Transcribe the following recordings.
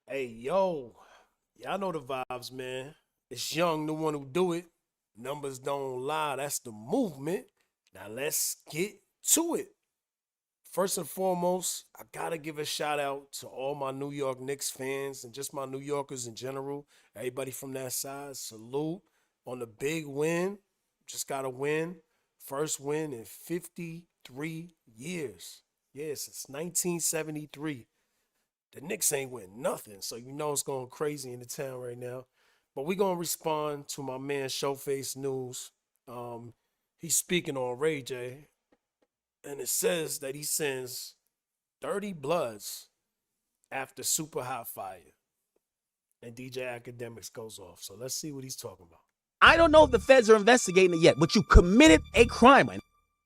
Hey, yo, y'all know the vibes, man. It's Young, the one who do it. Numbers don't lie. That's the movement. Now let's get to it. First and foremost, I gotta give a shout out to all my New York Knicks fans and just my New Yorkers in general. Everybody from that side, salute on the big win. Just got to win. First win in 53 years. Yeah, since 1973. The Knicks ain't win nothing, so you know it's going crazy in the town right now. But we gonna respond to my man Showface News. He's speaking on Ray J, and it says that he sends 30 bloods after Super Hot Fire, and DJ Akademiks goes off. So let's see what he's talking about. I don't know if the feds are investigating it yet, but you committed a crime.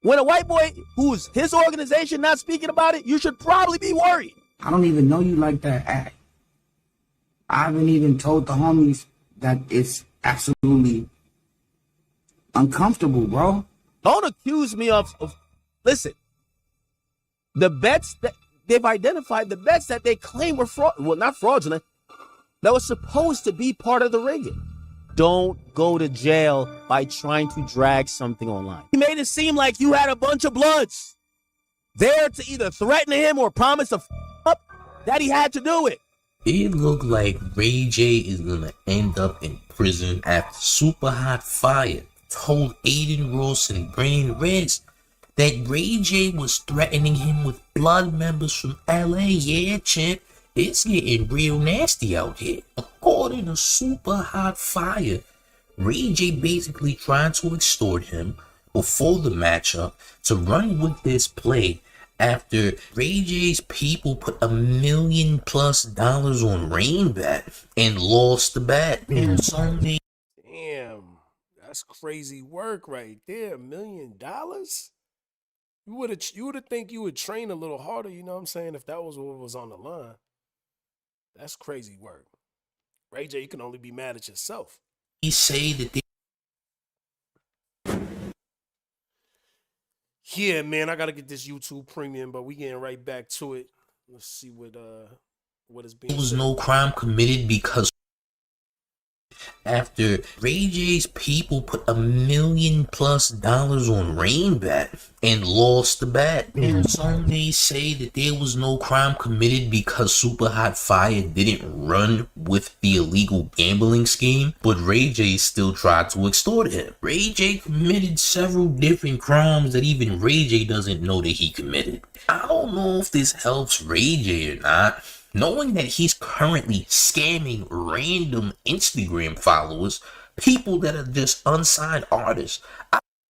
When a white boy who's his organization not speaking about it, you should probably be worried. I don't even know you like that. I haven't even told the homies that it's absolutely uncomfortable, bro. Don't accuse me of listen, the bets that they've identified, the bets that they claim were not fraudulent, that was supposed to be part of the rigging. Don't go to jail by trying to drag something online. He made it seem like you had a bunch of bloods there to either threaten him or promise to up that he had to do it. It looked like Ray J is gonna end up in prison after Supa Hot Fire told Aiden Ross and Brand Risk that Ray J was threatening him with blood members from LA. Yeah, champ, it's getting real nasty out here. According to Supa Hot Fire, Ray J basically tried to extort him before the matchup to run with this play after Ray J's people put $1 million+ on Rain Bet and lost the bet. Damn, that's crazy work right there. $1 million? You would think you would train a little harder, you know what I'm saying, if that was what was on the line. That's crazy work. Ray J, you can only be mad at yourself. He say that they Yeah, man, I gotta get this YouTube premium, but we getting right back to it. Let's see what is being there was said. no crime committed because after Ray J's people put $1 million+ on Rain Bet and lost the bet. And some may say that there was no crime committed because Supa Hot Fire didn't run with the illegal gambling scheme, but Ray J still tried to extort him. Ray J committed several different crimes that even Ray J doesn't know that he committed. I don't know if this helps Ray J or not, knowing that he's currently scamming random Instagram followers, people that are just unsigned artists.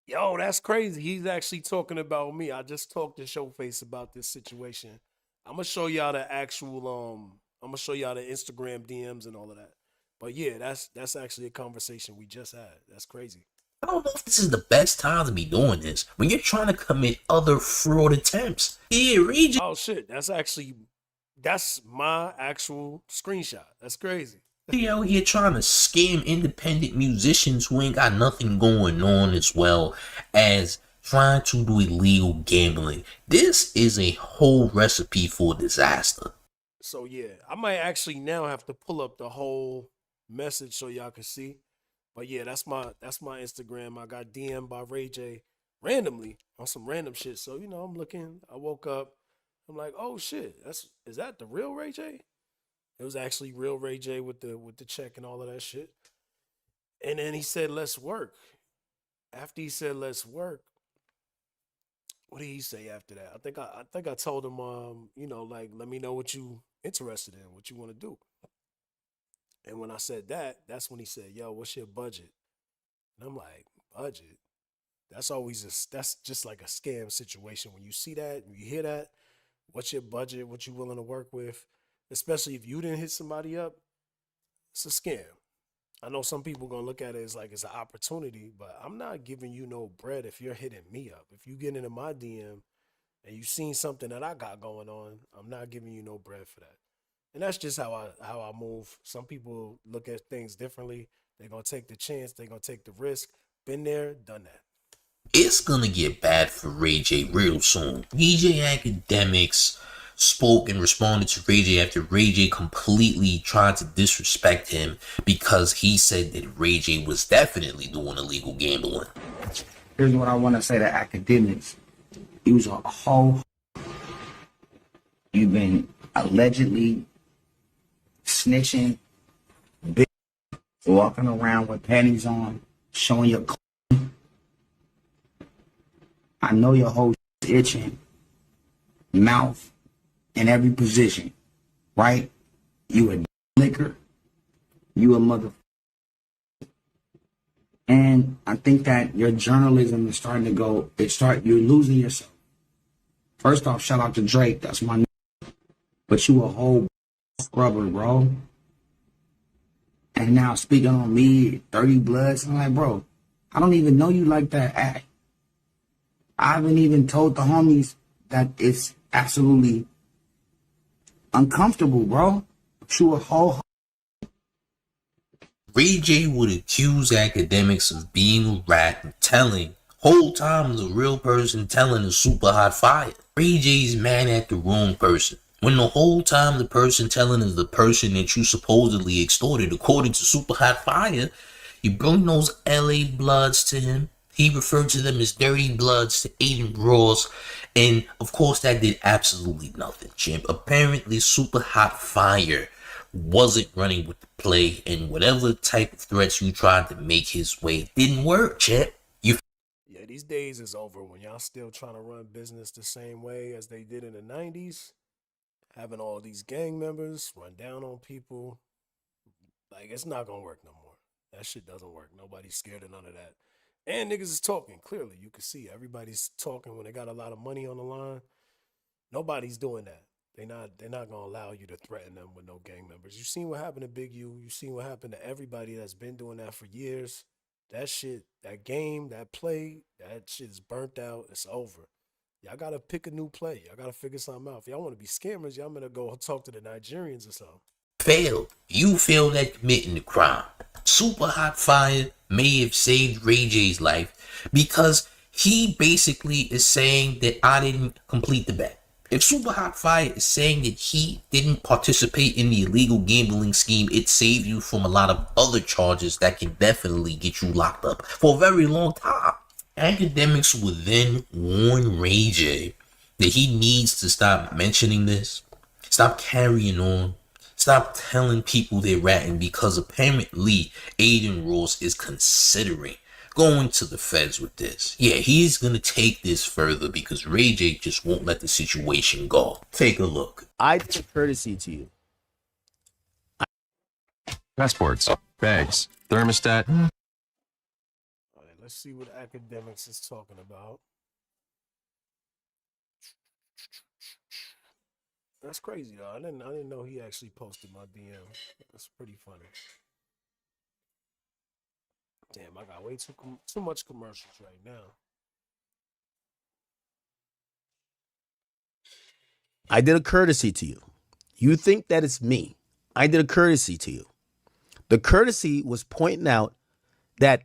Yo, that's crazy. He's actually talking about me. I just talked to Showface about this situation. I'm gonna show y'all the actual I'm gonna show y'all the Instagram DMs and all of that. But yeah, that's actually a conversation we just had. That's crazy. I don't know if this is the best time to be doing this when you're trying to commit other fraud attempts. Yeah, Ray J. Oh shit, that's my actual screenshot. That's crazy. He out here trying to scam independent musicians who ain't got nothing going on, as well as trying to do illegal gambling. This is a whole recipe for disaster. So yeah, I might actually now have to pull up the whole message so y'all can see. But yeah, that's my Instagram. I got DM'd by Ray J randomly on some random shit. So you know, I'm looking. I woke up. I'm like, oh shit, is that the real Ray J? It was actually real Ray J with the check and all of that shit. And then he said, let's work. After he said, let's work, what did he say after that? I think I told him, you know, like, let me know what you interested in, what you want to do. And when I said that, that's when he said, yo, what's your budget? And I'm like, budget? That's just like a scam situation. When you see that, and you hear that, what's your budget? What you willing to work with? Especially if you didn't hit somebody up, it's a scam. I know some people gonna look at it as like it's an opportunity, but I'm not giving you no bread if you're hitting me up. If you get into my DM and you seen something that I got going on, I'm not giving you no bread for that. And that's just how I move. Some people look at things differently. They're gonna take the chance. They're gonna take the risk. Been there, done that. It's gonna get bad for Ray J real soon. DJ Akademiks spoke and responded to Ray J after Ray J completely tried to disrespect him because he said that Ray J was definitely doing illegal gambling. Here's what I want to say to Akademiks. You was a whole. You've been allegedly snitching, bitch, walking around with panties on, showing your. I know your whole itching, mouth in every position, right? You a liquor, you a mother. And I think that your journalism is starting to go. You're losing yourself. First off, shout out to Drake. That's my. But you a whole scrubber, bro. And now speaking on me, 30 Bloods, I'm like, bro, I don't even know you like that act. I haven't even told the homies that it's absolutely uncomfortable, bro. But you a whole. Ray J would accuse Akademiks of being a rat and telling, whole time the real person telling is Supa Hot Fire. Ray J's mad at the wrong person, when the whole time the person telling is the person that you supposedly extorted. According to Supa Hot Fire, you bring those LA Bloods to him. He referred to them as dirty Bloods to Aiden Ross, and of course that did absolutely nothing, Chimp. Apparently Supa Hot Fire wasn't running with the play, and whatever type of threats you tried to make his way didn't work, Chip. Yeah, these days is over when y'all still trying to run business the same way as they did in the 90s. Having all these gang members run down on people. Like, it's not gonna work no more. That shit doesn't work. Nobody's scared of none of that. And niggas is talking. Clearly, you can see everybody's talking when they got a lot of money on the line. Nobody's doing that. They're not gonna allow you to threaten them with no gang members. You seen what happened to Big U. You seen what happened to everybody that's been doing that for years. That shit, that game, that play, that shit is burnt out. It's over. Y'all gotta pick a new play. Y'all gotta figure something out. If y'all want to be scammers, y'all better go talk to the Nigerians or something. Failed. You failed at committing the crime. Supa Hot Fire may have saved Ray J's life because he basically is saying that I didn't complete the bet. If Supa Hot Fire is saying that he didn't participate in the illegal gambling scheme, it saved you from a lot of other charges that can definitely get you locked up for a very long time. Akademiks would then warn Ray J that he needs to stop mentioning this, stop carrying on, stop telling people they're ratting, because apparently Aiden Ross is considering going to the feds with this. Yeah, he's gonna take this further because Ray J just won't let the situation go. Take a look. I take courtesy to you. Passports, bags, thermostat. All right, let's see what Akademiks is talking about. That's crazy though. I didn't know he actually posted my DM. That's pretty funny. Damn, I got way too much commercials right now. I did a courtesy to you. You think that it's me. I did a courtesy to you. The courtesy was pointing out that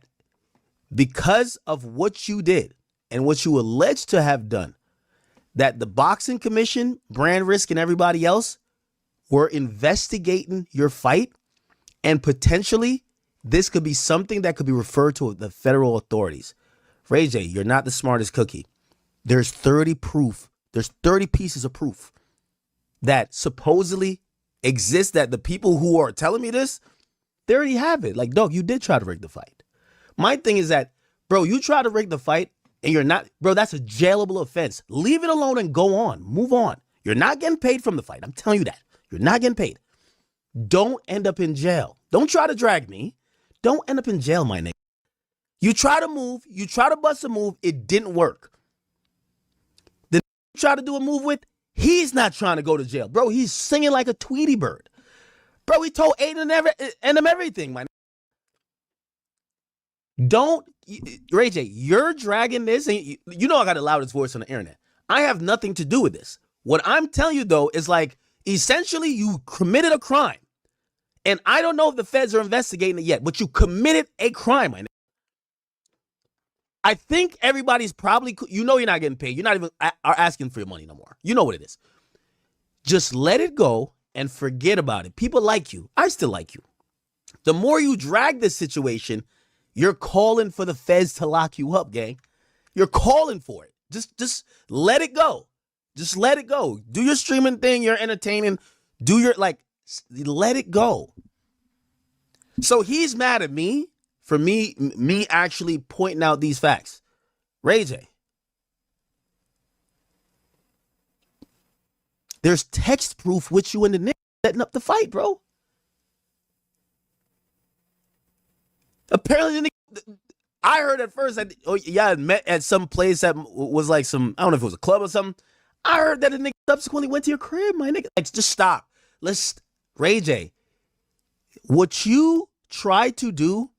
because of what you did and what you alleged to have done, that the boxing commission, Brand Risk, and everybody else were investigating your fight, and potentially this could be something that could be referred to the federal authorities. Ray J, you're not the smartest cookie. There's 30 pieces of proof that supposedly exist, that the people who are telling me this, they already have it. Like, dog, you did try to rig the fight. My thing is that, bro, you try to rig the fight and you're not, bro, that's a jailable offense. Leave it alone and go on. Move on. You're not getting paid from the fight. I'm telling you that. You're not getting paid. Don't end up in jail. Don't try to drag me. Don't end up in jail, my nigga. You try to move. You try to bust a move. It didn't work. The you try to do a move with, he's not trying to go to jail. Bro, he's singing like a Tweety bird. Bro, he told Aiden and him everything, man. Don't, Ray J, you're dragging this, and you know I got the loudest voice on the internet. I have nothing to do with this. What I'm telling you, though, is like, essentially, you committed a crime. And I don't know if the feds are investigating it yet, but you committed a crime, man. I think everybody's probably, you know you're not getting paid. You're not even are asking for your money no more. You know what it is. Just let it go and forget about it. People like you. I still like you. The more you drag this situation, you're calling for the feds to lock you up, gang. You're calling for it. Just let it go. Just let it go. Do your streaming thing. You're entertaining. Do your, let it go. So he's mad at me for me actually pointing out these facts. Ray J, there's text proof with you and the nigga setting up the fight, bro. Apparently, the nigga, I heard at first that I met at some place that was like some, I don't know if it was a club or something. I heard that the nigga subsequently went to your crib, my nigga. Like, just stop. Ray J, what you try to do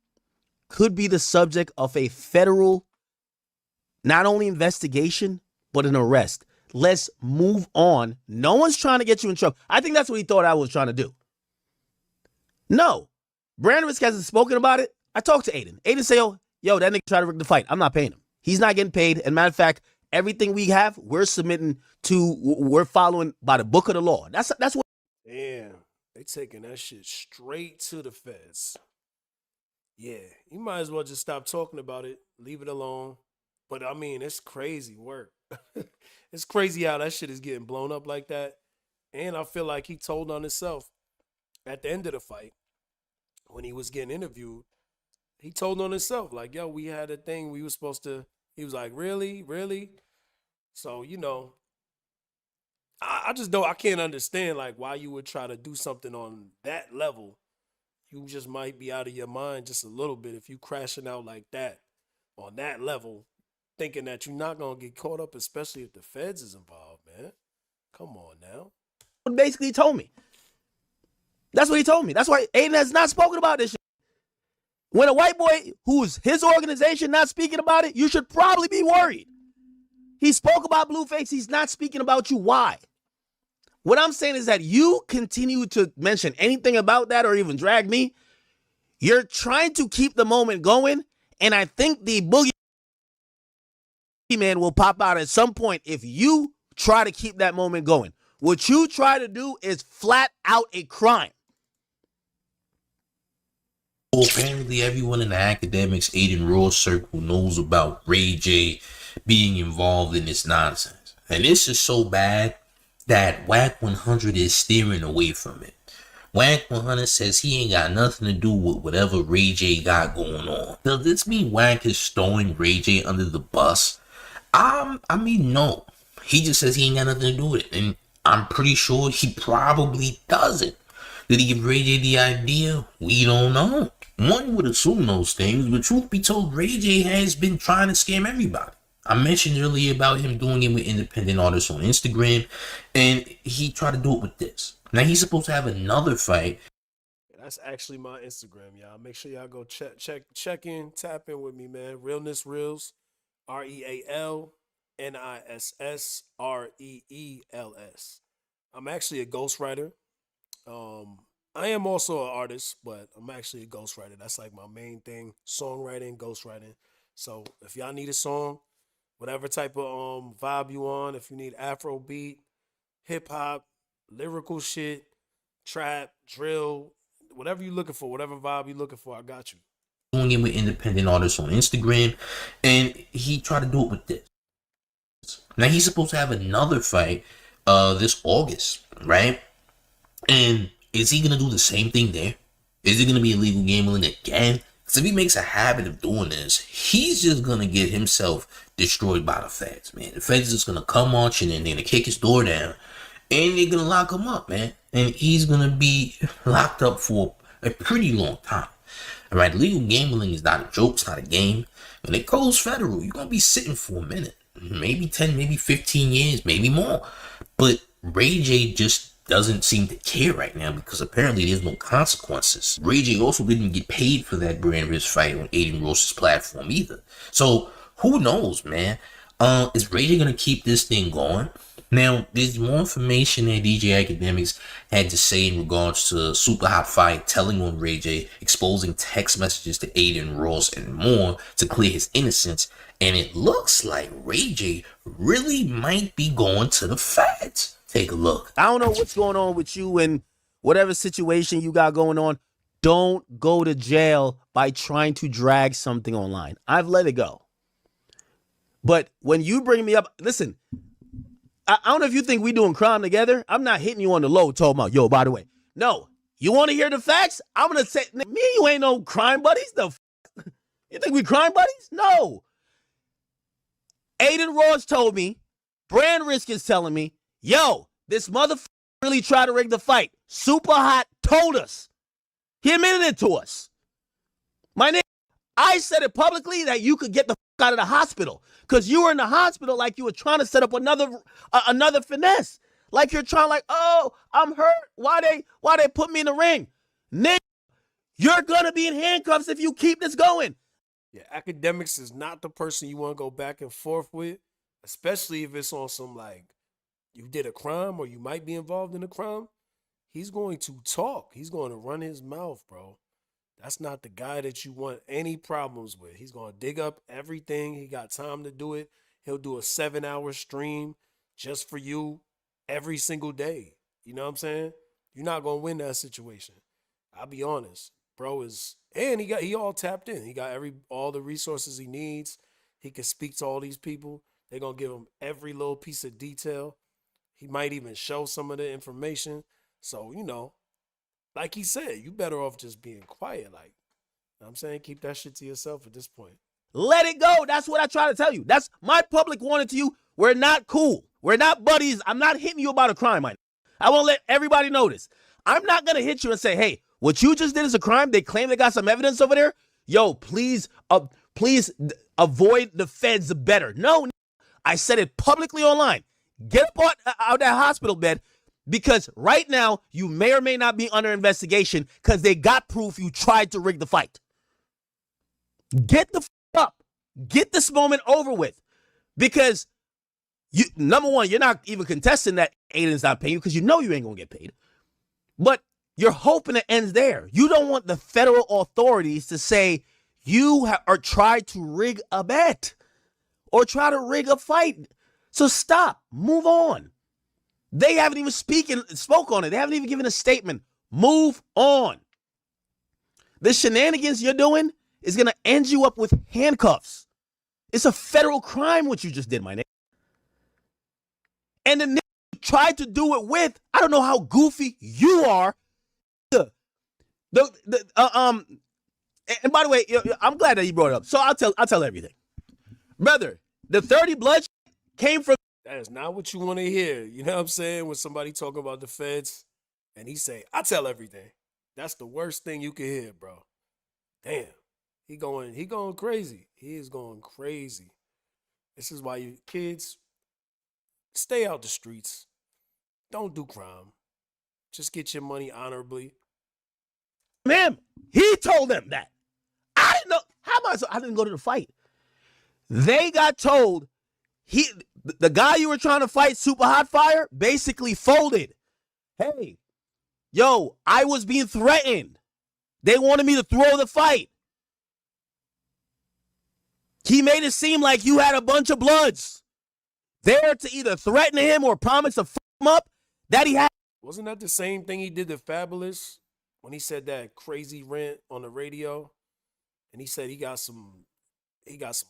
could be the subject of a federal, not only investigation, but an arrest. Let's move on. No one's trying to get you in trouble. I think that's what he thought I was trying to do. No. Brand Risk hasn't spoken about it. I talked to Aiden. Aiden say, yo, that nigga tried to rig the fight. I'm not paying him. He's not getting paid. And matter of fact, everything we have, we're following by the book of the law. That's what. Damn, they taking that shit straight to the feds. Yeah, you might as well just stop talking about it. Leave it alone. But I mean, it's crazy work. It's crazy how that shit is getting blown up like that. And I feel like he told on himself at the end of the fight when he was getting interviewed. He told on himself, like, yo, we had a thing we were supposed to. He was like, really? Really? So, I just don't, I can't understand, like, why you would try to do something on that level. You just might be out of your mind just a little bit if you crashing out like that on that level, thinking that you're not going to get caught up, especially if the feds is involved, man. Come on now. Basically told me. That's what he told me. That's why Aiden has not spoken about this shit. When a white boy who's his organization not speaking about it, you should probably be worried. He spoke about Blueface. He's not speaking about you. Why? What I'm saying is that you continue to mention anything about that or even drag me. You're trying to keep the moment going. And I think the boogie man will pop out at some point if you try to keep that moment going. What you try to do is flat out a crime. Well, apparently everyone in the Akademiks Aiden Ross circle knows about Ray J being involved in this nonsense. And this is so bad that Whack 100 is steering away from it. Whack 100 says he ain't got nothing to do with whatever Ray J got going on. Does this mean Whack is throwing Ray J under the bus? I mean, no. He just says he ain't got nothing to do with it. And I'm pretty sure he probably doesn't. Did he give Ray J the idea? We don't know. One would assume those things, but truth be told, Ray J has been trying to scam everybody. I mentioned earlier about him doing it with independent artists on Instagram, and he tried to do it with this. Now he's supposed to have another fight. That's actually my Instagram, y'all. Make sure y'all go check in, tap in with me, man. Realness Reels, RealNissReels. I'm actually a ghostwriter. I am also an artist, but I'm actually a ghostwriter. That's like my main thing, songwriting, ghostwriting. So if y'all need a song, whatever type of vibe you on, if you need Afro beat, hip hop, lyrical shit, trap, drill, whatever you're looking for, whatever vibe you're looking for, I got you. Doing it with independent artists on Instagram, and he tried to do it with this. Now he's supposed to have another fight this August, right? And is he gonna do the same thing there? Is it gonna be illegal gambling again? Because if he makes a habit of doing this, he's just gonna get himself destroyed by the feds, man. The feds is just gonna come marching and they're gonna kick his door down, and they're gonna lock him up, man. And he's gonna be locked up for a pretty long time. All right, legal gambling is not a joke, it's not a game. When it goes federal, you're gonna be sitting for a minute, maybe 10, maybe 15 years, maybe more. But Ray J just doesn't seem to care right now because apparently there's no consequences. Ray J also didn't get paid for that Brand Risk fight on Aiden Ross's platform either. So who knows, man? Is Ray J gonna keep this thing going? Now, there's more information that DJ Akademiks had to say in regards to Supa Hot Fire telling on Ray J, exposing text messages to Aiden Ross and more to clear his innocence. And it looks like Ray J really might be going to the feds. Take a look. I don't know what's going on with you and whatever situation you got going on. Don't go to jail by trying to drag something online. I've let it go. But when you bring me up, listen, I don't know if you think we doing crime together. I'm not hitting you on the low talking about, yo, by the way. No, you want to hear the facts? I'm going to say, me and you ain't no crime buddies. You think we crime buddies? No. Aiden Ross told me, Brand Risk is telling me, yo, this motherfucker really tried to rig the fight. Supa Hot told us. He admitted it to us. My nigga, I said it publicly that you could get the fuck out of the hospital because you were in the hospital like you were trying to set up another finesse. Like you're trying like, oh, I'm hurt. Why they put me in the ring? Nigga, you're going to be in handcuffs if you keep this going. Yeah, Akademiks is not the person you want to go back and forth with, especially if it's on some like you did a crime or you might be involved in a crime. He's going to talk. He's going to run his mouth, bro. That's not the guy that you want any problems with. He's going to dig up everything. He got time to do it. He'll do a 7-hour stream just for you every single day. You know what I'm saying? You're not going to win that situation. I'll be honest. Bro he all tapped in. He got all the resources he needs. He can speak to all these people. They're going to give him every little piece of detail. He might even show some of the information. So, like he said, you better off just being quiet. Like, you know what I'm saying, keep that shit to yourself at this point. Let it go. That's what I try to tell you. That's my public warning to you. We're not cool. We're not buddies. I'm not hitting you about a crime. I want to let everybody know this. I'm not going to hit you and say, hey, what you just did is a crime. They claim they got some evidence over there. Yo, please avoid the feds better. No, I said it publicly online. Get up out of that hospital bed because right now you may or may not be under investigation because they got proof you tried to rig the fight. Get the up. Get this moment over with because number one, you're not even contesting that Aiden's not paying you because you know you ain't going to get paid. But you're hoping it ends there. You don't want the federal authorities to say you are tried to rig a bet or try to rig a fight. So stop. Move on. They haven't even spoke on it. They haven't even given a statement. Move on. The shenanigans you're doing is going to end you up with handcuffs. It's a federal crime what you just did, my nigga. And the nigga you tried to do it with, I don't know how goofy you are. And by the way, I'm glad that you brought it up. So I'll tell everything. Brother, the 30 blood came from. That is not what you want to hear. You know what I'm saying? When somebody talking about the feds and he say, I tell everything. That's the worst thing you can hear, bro. Damn. He going crazy. He is going crazy. This is why you kids stay out the streets. Don't do crime. Just get your money honorably. Him. He told them that. I didn't know. I didn't go to the fight. They got told the guy you were trying to fight, Supa Hot Fire, basically folded. Hey, yo, I was being threatened. They wanted me to throw the fight. He made it seem like you had a bunch of bloods there to either threaten him or promise to fuck him up. That he had. Wasn't that the same thing he did to Fabulous when he said that crazy rant on the radio? And he said he got some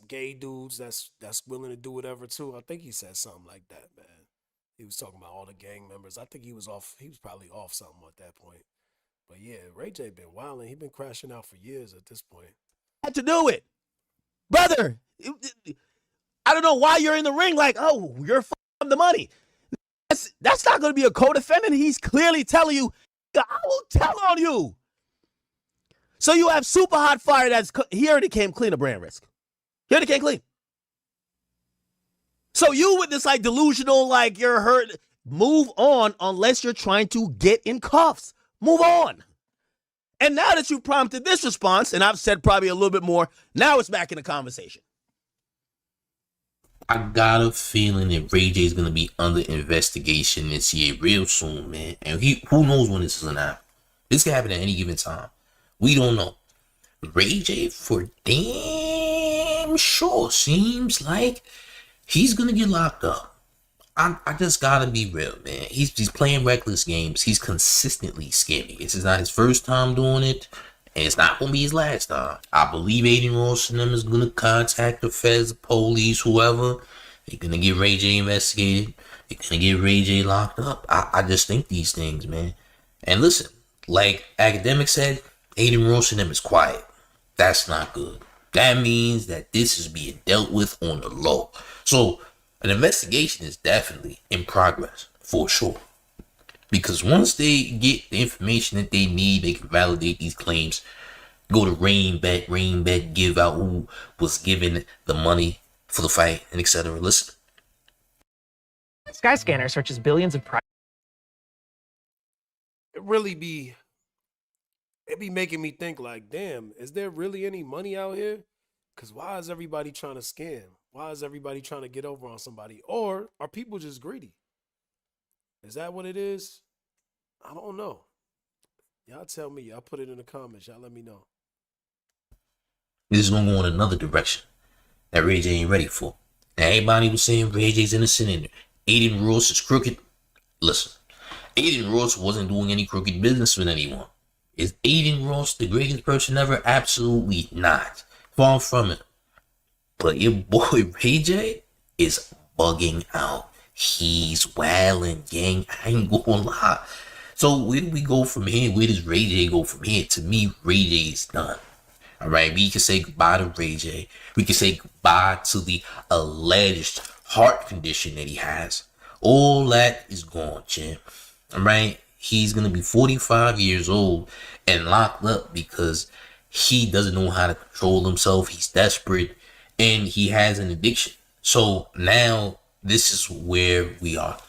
gay dudes that's willing to do whatever too. I think he said something like that, man. He was talking about all the gang members. I think he was probably off something at that point. But yeah, Ray J been wilding. He been crashing out for years at this point. Had to do it. Brother, I don't know why you're in the ring like, oh, you're f***ing the money. That's not going to be a co-defendant. He's clearly telling you, I will tell on you. So you have Supa Hot Fire he already came clean of Brand Risk. He already came clean. So you with this like delusional, like you're hurt, move on unless you're trying to get in cuffs. Move on. And now that you prompted this response, and I've said probably a little bit more, now it's back in the conversation. I got a feeling that Ray J is going to be under investigation this year real soon, man. And who knows when this is going to happen. This can happen at any given time. We don't know. Ray J, for damn sure, seems like he's going to get locked up. I just gotta be real, man. He's playing reckless games. He's consistently scamming. This is not his first time doing it, and it's not gonna be his last time. I believe Aiden Ross and them is gonna contact the feds, the police, whoever. They're gonna get Ray J investigated. They're gonna get Ray J locked up. I just think these things, man. And listen, like Akademiks said, Aiden Ross and them is quiet. That's not good. That means that this is being dealt with on the low. So an investigation is definitely in progress, for sure. Because once they get the information that they need, they can validate these claims. Go to Rain Bet, give out who was given the money for the fight, and etc. Listen. Skyscanner searches billions of private. It be making me think like, damn, is there really any money out here? Because why is everybody trying to scam? Why is everybody trying to get over on somebody? Or are people just greedy? Is that what it is? I don't know. Y'all tell me. Y'all put it in the comments. Y'all let me know. This is going to go in another direction that Ray J ain't ready for. Now, everybody was saying Ray J's innocent and Aiden Ross is crooked. Listen, Aiden Ross wasn't doing any crooked business with anyone. Is Aiden Ross the greatest person ever? Absolutely not. Far from it. But your boy Ray J is bugging out. He's wilding, gang. I ain't gonna lie. So where do we go from here? Where does Ray J go from here? To me, Ray J is done. All right, we can say goodbye to Ray J. We can say goodbye to the alleged heart condition that he has. All that is gone, champ. All right, he's gonna be 45 years old and locked up because he doesn't know how to control himself. He's desperate and he has an addiction. So now this is where we are.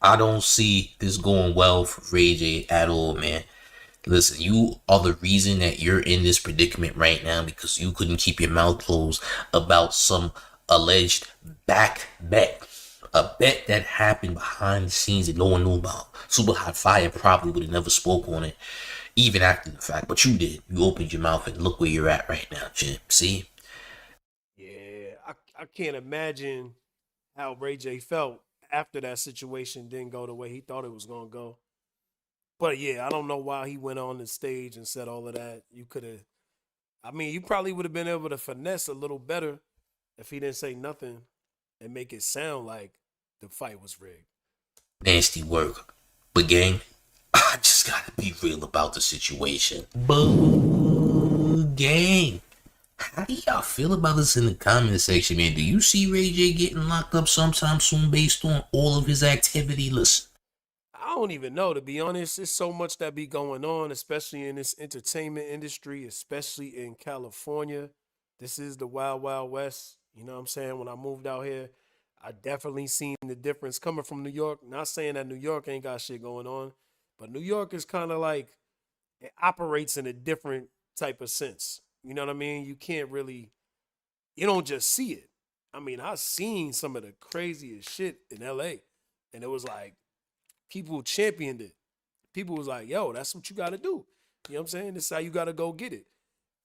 I don't see this going well for Ray J at all, man. Listen, you are the reason that you're in this predicament right now because you couldn't keep your mouth closed about some alleged back bet. A bet that happened behind the scenes that no one knew about. Supa Hot Fire probably would have never spoke on it, even after the fact. But you did. You opened your mouth and look where you're at right now, champ. See? Yeah, I can't imagine how Ray J felt after that situation didn't go the way he thought it was going to go. But yeah, I don't know why he went on the stage and said all of that. You probably would have been able to finesse a little better if he didn't say nothing and make it sound like the fight was rigged. Nasty work. But gang, I just gotta be real about the situation. But gang, how do y'all feel about this in the comment section, man? Do you see Ray J getting locked up sometime soon based on all of his activity? Listen. I don't even know, to be honest. There's so much that be going on, especially in this entertainment industry, especially in California. This is the Wild Wild West. You know what I'm saying? When I moved out here, I definitely seen the difference coming from New York. Not saying that New York ain't got shit going on, but New York is kind of like, it operates in a different type of sense. You know what I mean? You don't just see it. I mean, I seen some of the craziest shit in LA, and it was like, people championed it. People was like, yo, that's what you got to do. You know what I'm saying? This is how you got to go get it.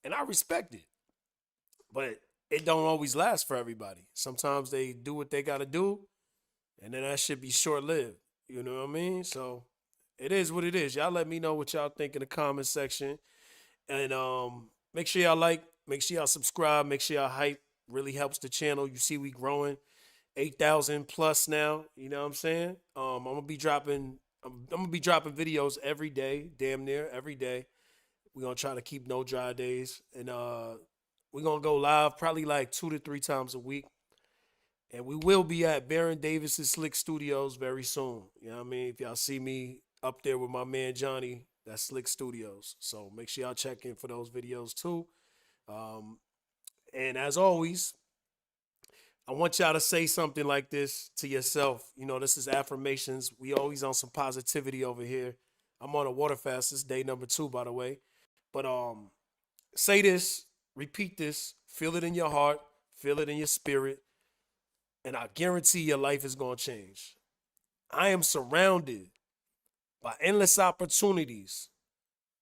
And I respect it. But it don't always last for everybody. Sometimes they do what they got to do, and then that should be short-lived. You know what I mean? So it is what it is. Y'all let me know what y'all think in the comment section. And make sure y'all like, make sure y'all subscribe, make sure y'all hype. Really helps the channel. You see we growing. 8,000 plus now, you know what I'm saying? I'm gonna be dropping videos every day, damn near every day. We're gonna try to keep no dry days, and we're gonna go live probably like 2 to 3 times a week. And we will be at Baron Davis's Slick Studios very soon. You know what I mean? If y'all see me up there with my man Johnny, that's Slick Studios. So make sure y'all check in for those videos too. And as always, I want y'all to say something like this to yourself. You know, this is affirmations. We always on some positivity over here. I'm on a water fast. This is day number 2, by the way. But say this, repeat this, feel it in your heart, feel it in your spirit, and I guarantee your life is going to change. I am surrounded by endless opportunities,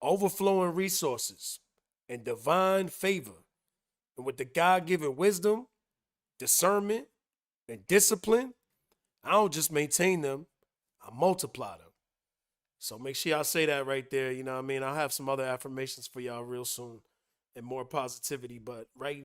overflowing resources, and divine favor. And with the God-given wisdom, discernment, and discipline, I don't just maintain them, I multiply them. So make sure y'all say that right there. You know what I mean? I'll have some other affirmations for y'all real soon and more positivity. But right